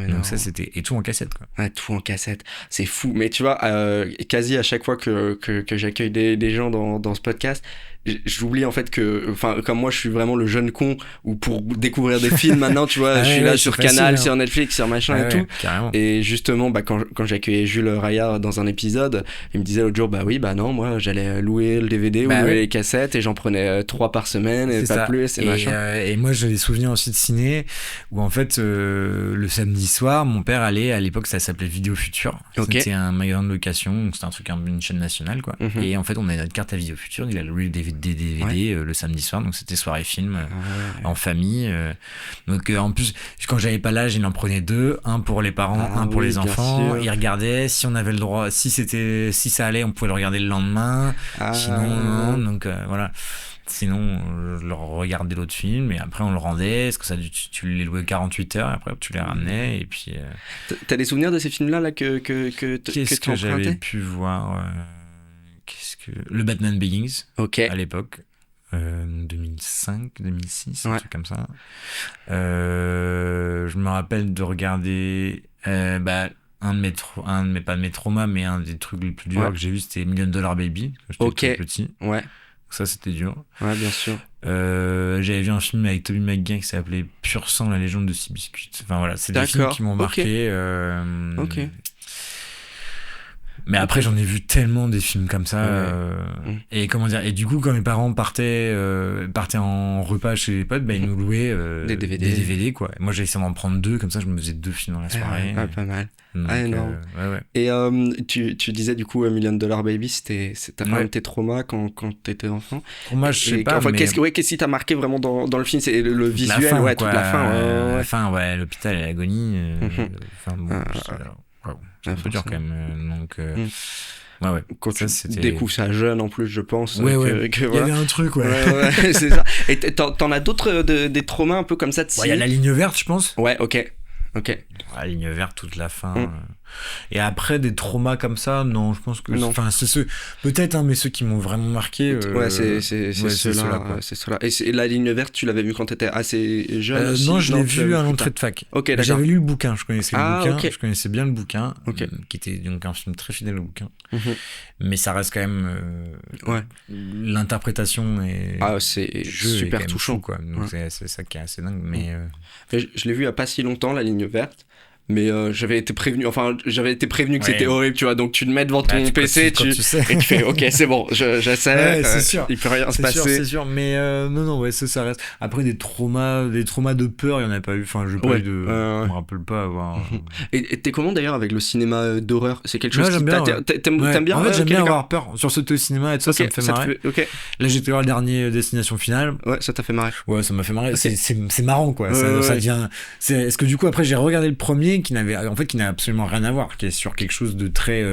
Donc ça, c'était... Et tout en cassette, quoi. Tout en cassette. C'est fou. Mais tu vois, quasi à chaque fois que j'accueille des gens dans ce podcast, j'oublie en fait que, enfin, comme moi je suis vraiment le jeune con, ou pour découvrir des films maintenant, tu vois, je suis là sur Canal, sur Netflix, sur machin et tout. Carrément. Et justement, quand j'accueillais Jules Rayard dans un épisode, il me disait l'autre jour, non, moi j'allais louer le DVD ou louer les cassettes, et j'en prenais 3 par semaine, et pas plus, et machin. Et moi j'ai des souvenirs aussi de ciné, où en fait, le samedi soir, mon père allait, à l'époque ça s'appelait Vidéo Futur. C'était un magasin de location, c'était un truc, une chaîne nationale, quoi. Et en fait, on avait notre carte à Vidéo Futur, il a loué des DVD le samedi soir, donc c'était soirée film en famille. Donc en plus, quand j'avais pas l'âge, il en prenait 2, un pour les parents, un pour les enfants. Il regardait, si on avait le droit, si ça allait, on pouvait le regarder le lendemain. Sinon, non. Donc voilà. Sinon, je leur regardais l'autre film, et après on le rendait, parce que ça, tu les louais 48 heures, et après tu les ramenais, et puis... T'as des souvenirs de ces films-là que qu'est-ce que j'avais pu voir le Batman Begins, à l'époque, 2005, 2006, un truc comme ça. Je me rappelle de regarder un de mes pas de mes traumas, mais un des trucs les plus durs que j'ai vu, c'était $1 Million Baby, quand j'étais tout petit. Ouais. Ça, c'était dur. Ouais, bien sûr. J'avais vu un film avec Tobey Maguire qui s'appelait Pur Sang, la légende de Seabiscuit. Enfin voilà, c'est des films qui m'ont marqué. Ok. Mais après, j'en ai vu tellement des films comme ça. Et comment dire, et du coup, quand mes parents partaient en repas chez les potes, ils nous louaient des DVD, quoi. Moi, j'ai essayé d'en prendre 2, comme ça, je me faisais 2 films dans la soirée. Pas mal. Donc, énorme. Et tu disais du coup $1 Million Baby, c'était quand même tes traumas quand t'étais enfant. Moi, je sais pas. Enfin, qu'est-ce qui t'a marqué vraiment dans le film? C'est le visuel, toute la fin. La fin, l'hôpital et l'agonie. Enfin bon, c'est un peu dur quand même. Donc, ouais. Quand tu découvres ça jeune en plus, je pense. Il y avait un truc, c'est ça. Et t'en as d'autres des traumas un peu comme ça de il y a la ligne verte, je pense. Ouais, ok. La ligne verte toute la fin. Et après des traumas comme ça, non, je pense que enfin c'est ceux peut-être mais ceux qui m'ont vraiment marqué. C'est ceux-là. Et la ligne verte, tu l'avais vu quand t'étais assez jeune aussi? Non, je l'ai vu à l'entrée de fac. Ok, d'accord. J'avais lu le bouquin, je connaissais le bouquin, okay. je connaissais bien le bouquin, qui était donc un film très fidèle au bouquin. Mais ça reste quand même l'interprétation et c'est super touchant fou, quoi. Donc c'est ça qui est assez dingue. Mais je l'ai vu il y a pas si longtemps, la ligne verte. Mais j'avais été prévenu que c'était horrible, tu vois, donc tu le mets devant ton PC et tu fais ok, c'est bon, j'essaie, c'est sûr. Il peut rien se passer. C'est sûr, mais non, ça reste. Après des traumas de peur, il y en a pas eu, enfin je me rappelle pas avoir. Et t'es comment d'ailleurs avec le cinéma d'horreur? C'est quelque chose j'aime bien, t'aimes bien? En fait, j'aime bien avoir peur sur sauter au cinéma et tout ça me fait marrer. Là j'étais voir le dernier Destination Finale. Ouais, ça t'a fait marrer. Ouais, ça m'a fait marrer. C'est marrant, quoi. Ça devient. Est-ce que du coup après j'ai regardé le premier qui n'a absolument rien à voir, qui est sur quelque chose de très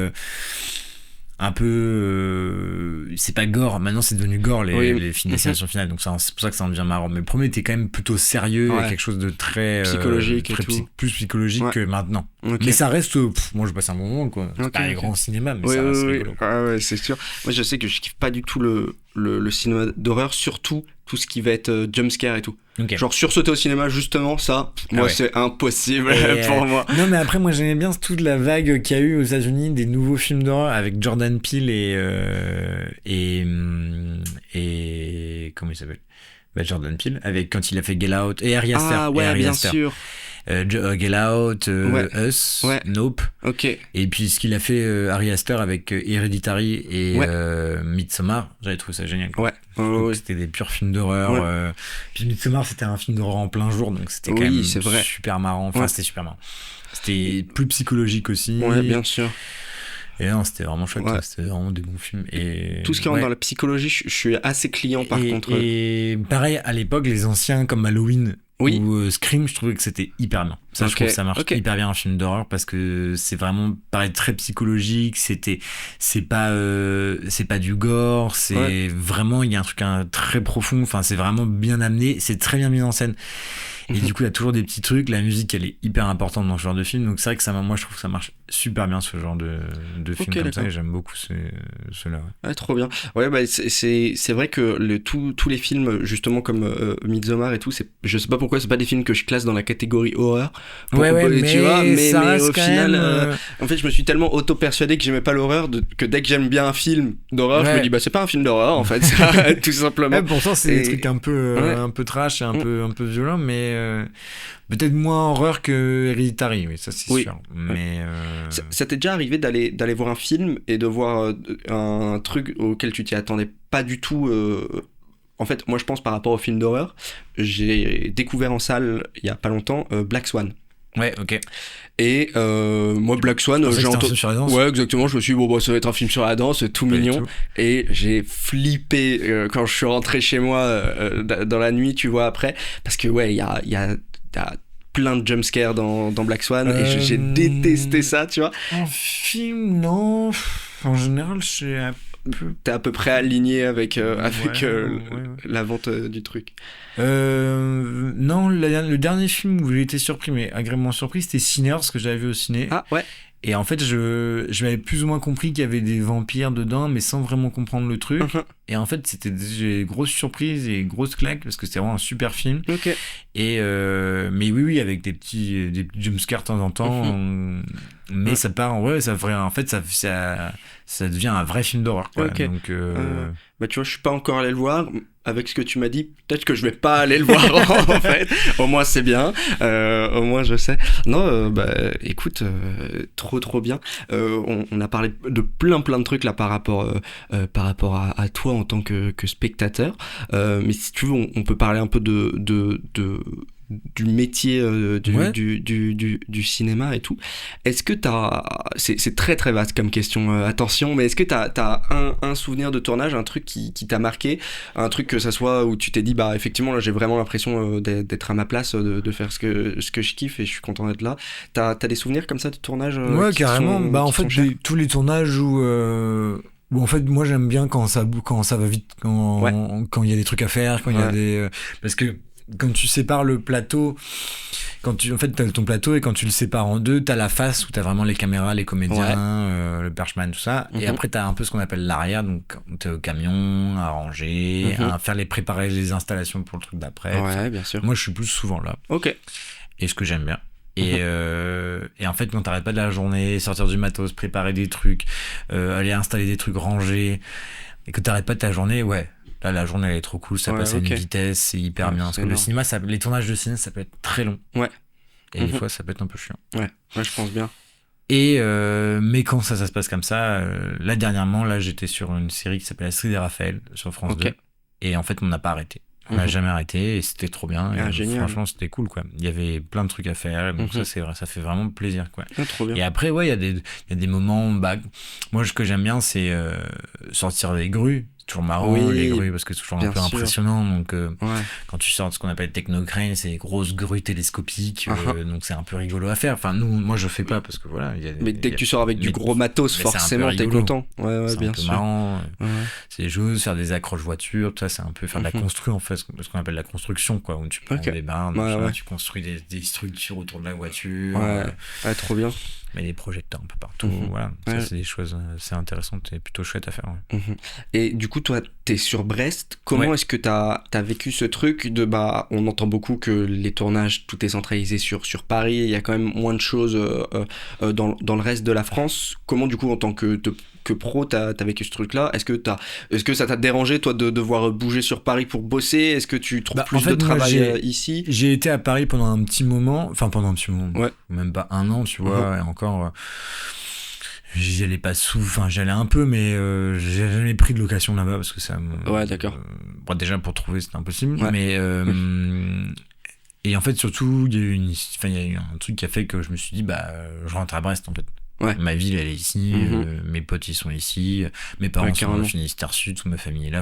un peu c'est pas gore, maintenant c'est devenu gore les films Destination Finale, donc c'est pour ça que ça en devient marrant, mais le premier était quand même plutôt sérieux, quelque chose de très psychologique plus psychologique que maintenant. Mais ça reste moi je passe un bon moment, quoi. C'est pas un grand cinéma, mais ça reste rigolo. Ouais, c'est sûr. Moi je sais que je kiffe pas du tout le cinéma d'horreur, surtout tout ce qui va être jumpscare et tout. Genre sursauter au cinéma, justement, ça, c'est impossible pour moi. Non, mais après, moi j'aimais bien toute la vague qu'il y a eu aux États-Unis des nouveaux films d'horreur avec Jordan Peele et comment il s'appelle? Jordan Peele, avec quand il a fait Get Out et Ari Aster. Ah ouais, bien sûr. Get Out, Us, Nope. Ok. Et puis ce qu'il a fait Ari Aster avec Hereditary et Midsommar, j'avais trouvé ça génial. C'était des purs films d'horreur. Puis Midsommar, c'était un film d'horreur en plein jour, donc c'était quand même super marrant. Enfin, c'était super marrant. C'était plus psychologique aussi. Ouais, bien sûr. Et non, c'était vraiment chouette, c'était vraiment des bons films. Et tout ce qui rentre dans la psychologie, je suis assez client par contre. Et pareil, à l'époque, les anciens comme Halloween ou Scream, je trouvais que c'était hyper bien. Ça, je trouve que ça marche hyper bien un film d'horreur parce que c'est vraiment pareil, très psychologique. C'est pas du gore, c'est vraiment, il y a un truc très profond. Enfin, c'est vraiment bien amené, c'est très bien mis en scène. Et du coup, il y a toujours des petits trucs. La musique, elle est hyper importante dans ce genre de film. Donc, c'est vrai que moi, je trouve que ça marche super bien, ce genre de film comme ça. Et j'aime beaucoup ceux-là. Ouais, trop bien. Ouais, c'est vrai que tous les films, justement, comme Midsommar et tout, je sais pas pourquoi, c'est pas des films que je classe dans la catégorie horreur. Tu vois, mais au final, en fait, je me suis tellement auto-persuadé que j'aimais pas l'horreur que dès que j'aime bien un film d'horreur, je me dis, c'est pas un film d'horreur, en fait, tout simplement. Pourtant, c'est des trucs un peu trash et un peu violents, mais peut-être moins horreur que Hereditary, oui, ça c'est sûr. Mais ça t'est déjà arrivé d'aller voir un film et de voir un truc auquel tu t'y attendais pas du tout? En fait, moi je pense par rapport au film d'horreur, j'ai découvert en salle il y a pas longtemps Black Swan. Ouais, ok. Et moi Black Swan, j'ai entendu sur la danse. Ouais, exactement, je me suis dit ça va être un film sur la danse, tout mignon. Et j'ai flippé quand je suis rentré chez moi dans la nuit, tu vois, après, parce que il y a plein de jumpscares dans Black Swan et j'ai détesté ça, tu vois. En film, non. En général, t'es à peu près aligné avec la vente du truc. Non, le dernier film où j'ai été surpris, mais agréablement surpris, c'était Sinners, que j'avais vu au ciné. Ah ouais. Et en fait, je m'avais plus ou moins compris qu'il y avait des vampires dedans, mais sans vraiment comprendre le truc. Et en fait, c'était des grosses surprises et grosses claques, parce que c'était vraiment un super film. Et mais oui, avec des petits jumpscares de temps en temps. Mais ça part, en fait, ça devient un vrai film d'horreur, quoi. Donc, bah, tu vois, je suis pas encore allé le voir. Avec ce que tu m'as dit, peut-être que je vais pas aller le voir en fait. Au moins c'est bien. Au moins je sais. Non, bah écoute, trop bien. On a parlé de plein de trucs là par rapport à toi en tant que spectateur. Mais si tu veux, on peut parler un peu du métier du cinéma et tout. Est-ce que c'est très vaste comme question, attention, mais est-ce que t'as un souvenir de tournage, un truc qui t'a marqué, un truc que ça soit où tu t'es dit bah effectivement là j'ai vraiment l'impression d'être à ma place, de faire ce que je kiffe et je suis content d'être là. T'as des souvenirs comme ça de tournage? Ouais, carrément. En fait tous les tournages où en fait moi j'aime bien quand ça va vite, quand il y a des trucs à faire, quand il y a des parce que quand tu sépares le plateau, en fait t'as ton plateau et quand tu le sépares en deux, t'as la face où t'as vraiment les caméras, les comédiens, le perchman, tout ça, et après t'as un peu ce qu'on appelle l'arrière, donc t'es au camion, à ranger, à préparer les installations pour le truc d'après. Ouais, bien sûr. Moi je suis plus souvent là. Et ce que j'aime bien. Et en fait quand t'arrêtes pas de la journée, sortir du matos, préparer des trucs, aller installer des trucs rangés, et que t'arrêtes pas de ta journée, là, la journée, elle est trop cool, ça passe à une vitesse, c'est hyper bien. Parce que le cinéma, les tournages de cinéma, ça peut être très long. Et des fois, ça peut être un peu chiant. Ouais, je pense bien. Et mais quand ça se passe comme ça, là, dernièrement, j'étais sur une série qui s'appelle Astrid et Raphaël sur France 2. Et en fait, on n'a pas arrêté. On n'a jamais arrêté et c'était trop bien. Génial. Franchement, c'était cool, quoi. Il y avait plein de trucs à faire. Donc ça fait vraiment plaisir, quoi. Trop bien. Et après, il y a des moments, moi, ce que j'aime bien, c'est sortir des grues. Toujours marrant, les grues, parce que c'est toujours un peu impressionnant. Donc, quand tu sors de ce qu'on appelle technocrane, c'est des grosses grues télescopiques, donc c'est un peu rigolo à faire. Enfin, moi, je fais pas parce que voilà. Mais dès que tu sors avec du gros matos, forcément, t'es content. C'est bien un peu sûr. Marrant. C'est des choses, faire des accroches voitures, tout ça, c'est un peu faire de la construction, en fait, ce qu'on appelle la construction, quoi, où tu prends des barres, tu construis des structures autour de la voiture. Trop bien. Mais des projecteurs un peu partout, voilà. Ça, c'est des choses assez intéressantes et plutôt chouettes à faire. Et du coup, toi, t'es sur Brest. Comment est-ce que t'as vécu ce truc de on entend beaucoup que les tournages, tout est centralisé sur Paris. Il y a quand même moins de choses dans le reste de la France. Comment, du coup, en tant que pro, t'as vécu ce truc-là? Est-ce que ça t'a dérangé, toi, de devoir bouger sur Paris pour bosser? Est-ce que tu trouves plus de travail ici? J'ai été à Paris pendant un petit moment, même pas un an, tu vois, et encore... J'y allais pas j'allais un peu, mais j'ai jamais pris de location là-bas parce que ça me... d'accord. Déjà pour trouver c'était impossible, mais et en fait surtout il y a eu un truc qui a fait que je me suis dit je rentre à Brest en fait. Ma ville elle est ici, mes potes ils sont ici, mes parents sont dans le Finistère Sud, toute ma famille est là,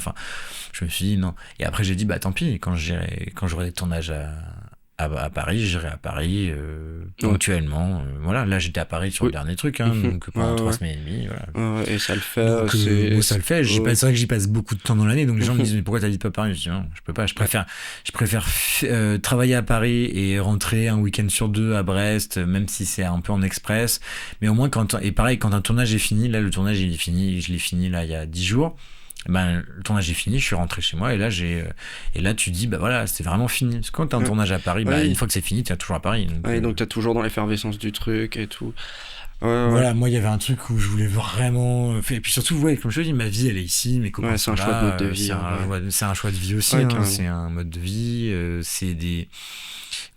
je me suis dit non. Et après j'ai dit tant pis, quand j'aurai des tournages à Paris, j'irai à Paris ponctuellement. Voilà, là j'étais à Paris sur le dernier truc, donc pendant 3 semaines et demie. Voilà. Et ça le fait. Donc, ça le fait. C'est vrai que j'y passe beaucoup de temps dans l'année, donc les gens me disent mais pourquoi t'habites pas à Paris? Je dis non, je peux pas. Je préfère travailler à Paris et rentrer un week-end sur 2 à Brest, même si c'est un peu en express. Mais au moins quand un tournage est fini, là le tournage il est fini, je l'ai fini là il y a 10 jours. Le tournage est fini, je suis rentré chez moi et là tu dis voilà, c'est vraiment fini. Parce que quand t'as un tournage à Paris, une fois que c'est fini, t'es toujours à Paris. Donc t'es toujours dans l'effervescence du truc et tout. Voilà, moi il y avait un truc où je voulais vraiment et puis surtout comme je te dis, ma vie elle est ici, mes copains c'est un choix de mode de vie. C'est un choix de vie aussi, c'est un mode de vie, c'est des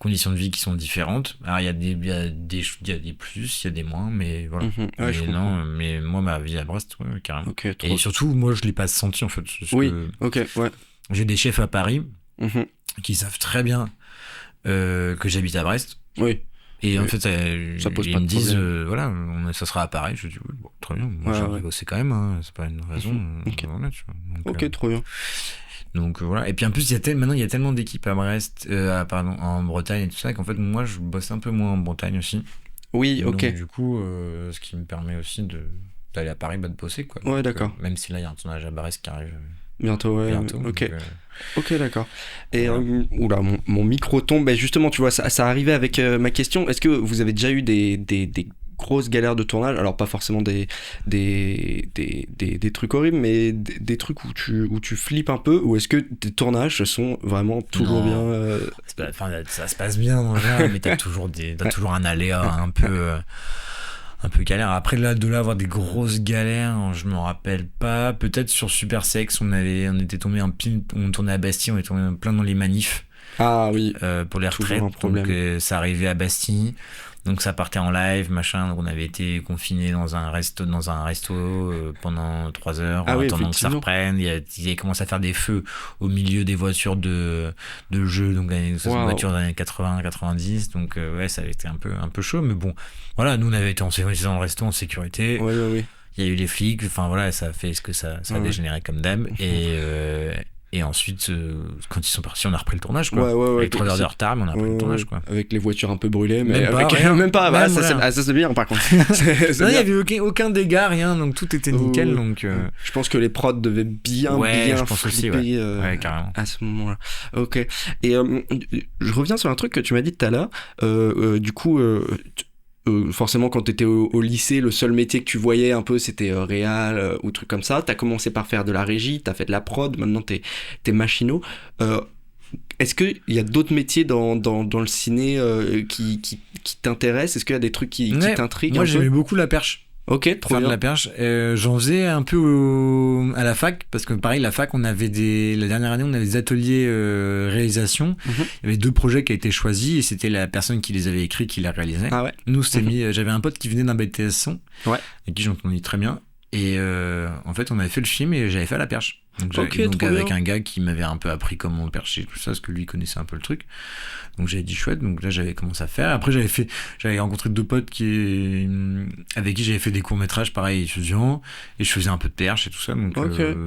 conditions de vie qui sont différentes. Alors il y a des plus, il y a des moins, mais voilà. Mais moi ma vie à Brest, carrément. Et surtout moi je l'ai pas senti en fait. J'ai des chefs à Paris qui savent très bien que j'habite à Brest. Et en fait, ça pose ils pas me de disent, ça sera à Paris. Je dis, très bien, moi j'aimerais bosser quand même, c'est pas une raison. Donc, trop bien. Donc voilà. Et puis en plus, maintenant il y a tellement d'équipes à Brest, en Bretagne et tout ça, qu'en fait, moi je bosse un peu moins en Bretagne aussi. Donc, du coup, ce qui me permet aussi d'aller à Paris, de bosser, quoi. Ouais, d'accord. Même si là il y a un tournage à Brest qui arrive. Bientôt. Donc, Ok, d'accord. Et mon micro tombe. Justement, tu vois, ça arrivait avec ma question. Est-ce que vous avez déjà eu des grosses galères de tournage, alors pas forcément des trucs horribles, mais des trucs où tu flippes un peu, ou est-ce que tes tournages sont vraiment toujours bien ça se passe bien en général, mais t'as toujours un aléa un peu galère. Après, de là avoir des grosses galères, je me rappelle pas. Peut-être sur Super Sex, on était tombé on tournait à Bastille, on était tombé plein dans les manifs. Ah oui. Pour les retraites. Donc, ça arrivait à Bastille. Donc, ça partait en live, machin. Donc, on avait été confinés dans un resto pendant 3 heures en attendant que ça reprenne. Il avait commencé à faire des feux au milieu des voitures de jeu. Donc, voitures des années 80, 90. Donc, ça avait été un peu chaud. Mais bon, voilà, nous, on avait été dans le resto en sécurité. Oui. Il y a eu les flics. Enfin, voilà, ça a fait ce que ça a dégénéré comme d'hab. Et ensuite, quand ils sont partis, on a repris le tournage, quoi. Avec 3 heures de retard, mais on a repris le tournage, quoi. Avec les voitures un peu brûlées, mais même pas. Ça c'est bien, par contre. Non, il n'y avait aucun dégât, rien, donc tout était nickel. Donc, je pense que les prods devaient bien je pense flipper aussi, carrément. À ce moment-là. Ok. Et je reviens sur un truc que tu m'as dit tout à l'heure. Du coup... forcément, quand tu étais au lycée, le seul métier que tu voyais un peu, c'était réal ou truc comme ça. Tu as commencé par faire de la régie, tu as fait de la prod, maintenant tu es machinot. Est-ce qu'il y a d'autres métiers dans le ciné qui t'intéressent ? Est-ce qu'il y a des trucs qui t'intriguent ? Moi, j'aimais beaucoup la perche. Ok, trop bien. De la perche. J'en faisais un peu à la fac, parce que pareil, la fac, la dernière année, on avait des ateliers réalisation. Il y avait 2 projets qui a été choisis, et c'était la personne qui les avait écrits qui les réalisait. Ah ouais. Nous, j'avais un pote qui venait d'un BTS son, avec qui j'entendais très bien. Et en fait, on avait fait le film et j'avais fait la perche. Donc avec un gars qui m'avait un peu appris comment percher, tout ça, parce que lui connaissait un peu le truc. Donc j'avais dit chouette, donc là j'avais commencé à faire. Après j'avais rencontré 2 potes avec qui j'avais fait des courts-métrages pareil étudiants, et je faisais un peu de perche et tout ça, donc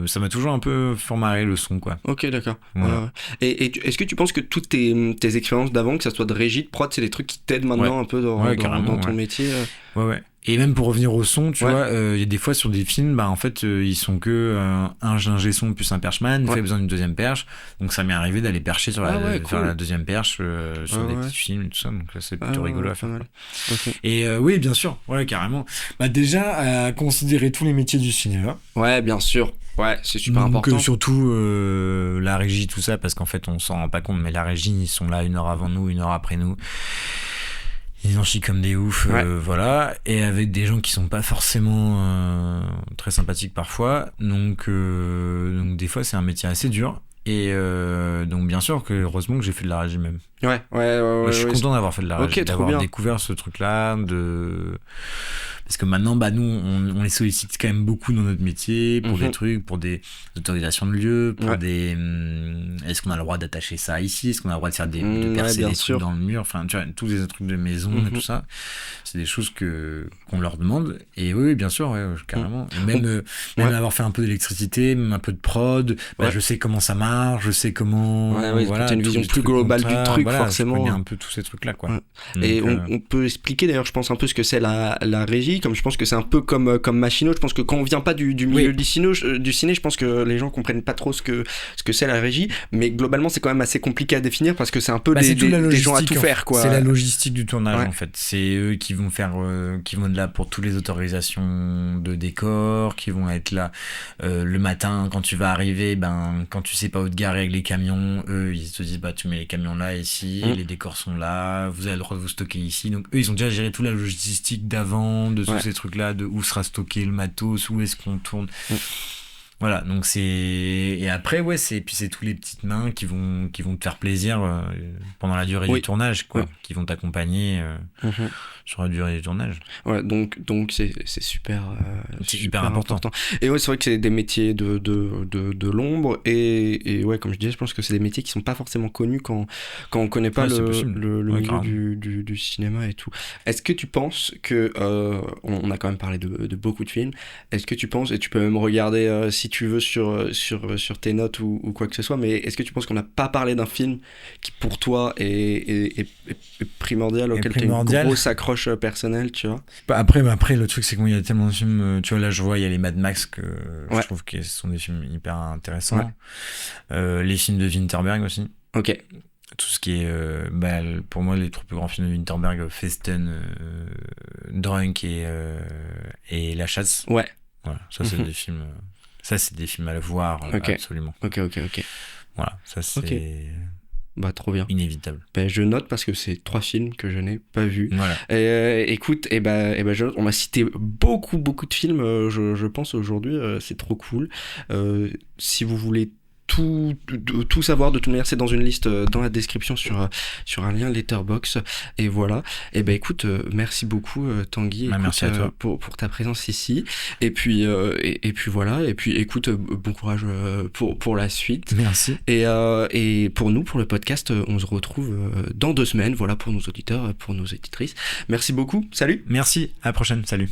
ça m'a toujours un peu formaré le son, quoi. Ok, d'accord. Voilà. Et est-ce que tu penses que toutes tes expériences d'avant, que ça soit de régie, de prod, c'est des trucs qui t'aident maintenant un peu dans ton métier Ouais. Et même pour revenir au son, tu vois, il y a des fois sur des films, en fait, ils sont que un ingé son plus un perchman, il fait besoin d'une deuxième perche. Donc ça m'est arrivé d'aller percher sur la deuxième perche sur des petits films et tout ça. Donc là, c'est plutôt rigolo à faire. Okay. Et oui, bien sûr, carrément. Déjà, à considérer tous les métiers du cinéma. Ouais, bien sûr. Ouais, c'est super important. Surtout la régie, tout ça, parce qu'en fait, on s'en rend pas compte, mais la régie, ils sont là 1 heure avant nous, 1 heure après nous. Ils en chient comme des oufs, voilà, et avec des gens qui sont pas forcément très sympathiques parfois, donc des fois c'est un métier assez dur, et donc bien sûr que heureusement que j'ai fait de la régie même. Ouais, je suis content d'avoir fait de la régie, d'avoir découvert ce truc-là, parce que maintenant, nous, on les sollicite quand même beaucoup dans notre métier, pour des trucs, pour des autorisations de lieu, pour des... Est-ce qu'on a le droit d'attacher ça ici ? Est-ce qu'on a le droit de faire de percer des trucs dans le mur ? Enfin, tu vois, tous les trucs de maison et tout ça, c'est des choses qu'on leur demande. Et oui, bien sûr, carrément. Et même avoir fait un peu d'électricité, même un peu de prod, je sais comment ça marche, je sais comment... voilà, tu as une vision plus globale du truc, forcément. Je connais un peu tous ces trucs-là, quoi. Donc, et on peut expliquer, d'ailleurs, je pense un peu ce que c'est la régie, comme je pense que c'est un peu comme machinot. Je pense que quand on vient pas du milieu du ciné, je pense que les gens comprennent pas trop ce que c'est la régie, mais globalement c'est quand même assez compliqué à définir, parce que c'est un peu des gens à tout faire, quoi. C'est la logistique du tournage, en fait. C'est eux qui vont être là pour toutes les autorisations de décor, qui vont être là le matin quand tu vas arriver, quand tu sais pas où te garer avec les camions, eux ils te disent tu mets les camions là, ici, les décors sont là, vous avez le droit de vous stocker ici. Donc eux ils ont déjà géré toute la logistique d'avant, de tous ces trucs là, de où sera stocké le matos, où est-ce qu'on tourne. Voilà, donc et après c'est tous les petites mains qui vont te faire plaisir pendant la durée du tournage, quoi, qui vont t'accompagner sur la durée du tournage. Ouais, donc c'est super c'est super important. Et c'est vrai que c'est des métiers de l'ombre, et comme je disais, je pense que c'est des métiers qui sont pas forcément connus quand on connaît pas le milieu du cinéma et tout. Est-ce que tu penses que on a quand même parlé de beaucoup de films, est-ce que tu penses, et tu peux même regarder si tu veux sur tes notes ou quoi que ce soit, mais est-ce que tu penses qu'on n'a pas parlé d'un film qui pour toi est primordial, auquel tu as une grosse accroche personnelle, tu vois? Après le truc c'est qu'il y a tellement de films, tu vois, là je vois il y a les Mad Max que je trouve que ce sont des films hyper intéressants, les films de Winterberg aussi, tout ce qui est pour moi les 3 plus grands films de Winterberg, Festen, Drunk et La Chasse. Ouais. Voilà, ça c'est des films. Ça c'est des films à le voir absolument. Ok. Voilà, ça c'est. Bah trop bien. Inévitable. Je note parce que c'est 3 films que je n'ai pas vus. Voilà. Écoute, on m'a cité beaucoup de films, je pense aujourd'hui, c'est trop cool. Si vous voulez tout savoir, de toute manière c'est dans une liste dans la description sur un lien Letterboxd, et voilà. Écoute, merci beaucoup Tanguy, merci à toi pour ta présence ici, et puis voilà, et puis écoute, bon courage pour la suite. Merci. Et pour nous, pour le podcast, on se retrouve dans 2 semaines, voilà, pour nos auditeurs, pour nos auditrices. Merci beaucoup, salut. Merci, à la prochaine, salut.